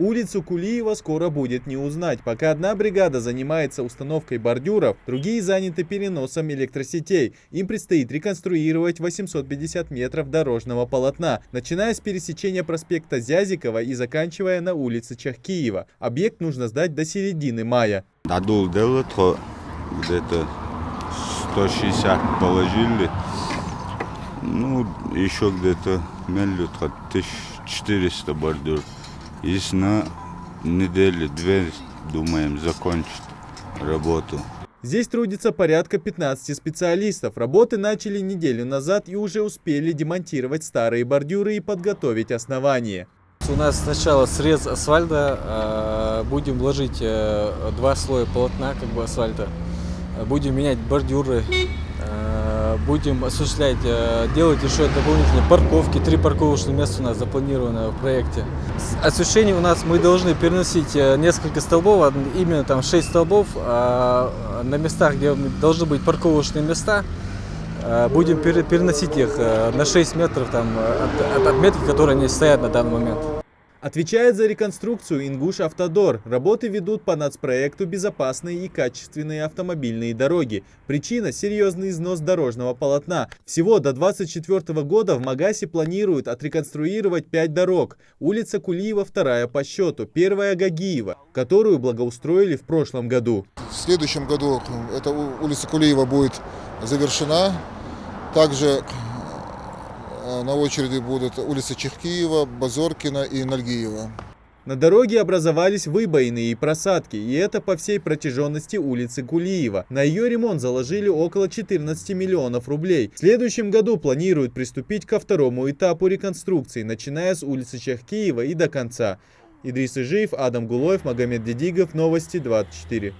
Улицу Кулиева скоро будет не узнать. Пока одна бригада занимается установкой бордюров, другие заняты переносом электросетей. Им предстоит реконструировать 850 метров дорожного полотна, начиная с пересечения проспекта Зязикова и заканчивая на улице Чахкиева. Объект нужно сдать до середины мая. Надул делают, где-то 160 положили. Ну, еще где-то мелют 1400 бордюр. Есть на неделю, две, думаем, закончить работу. Здесь трудится порядка 15 специалистов. Работы начали неделю назад и уже успели демонтировать старые бордюры и подготовить основание. У нас сначала срез асфальта, будем ложить 2 слоя полотна асфальта, будем менять бордюры, будем осуществлять, делать еще дополнительные парковки. 3 парковочных места у нас запланировано в проекте. Освещение у нас мы должны переносить несколько столбов, именно там 6 столбов. На местах, где должны быть парковочные места, будем переносить их на 6 метров от отметки, которые они стоят на данный момент. Отвечает за реконструкцию Ингушавтодор. Работы ведут по нацпроекту «Безопасные и качественные автомобильные дороги». Причина – серьезный износ дорожного полотна. Всего до 2024 года в Магасе планируют отреконструировать 5 дорог. Улица Кулиева вторая по счету, первая Гагиева, которую благоустроили в прошлом году. В следующем году эта улица Кулиева будет завершена. Также на очереди будут улицы Чахкиева, Базоркина и Нальгиева. На дороге образовались выбоины и просадки, и это по всей протяженности улицы Кулиева. На ее ремонт заложили около 14 миллионов рублей. В следующем году планируют приступить ко второму этапу реконструкции, начиная с улицы Чахкиева и до конца. Идрис Ижиев, Адам Гулоев, Магомед Дедигов, Новости 24.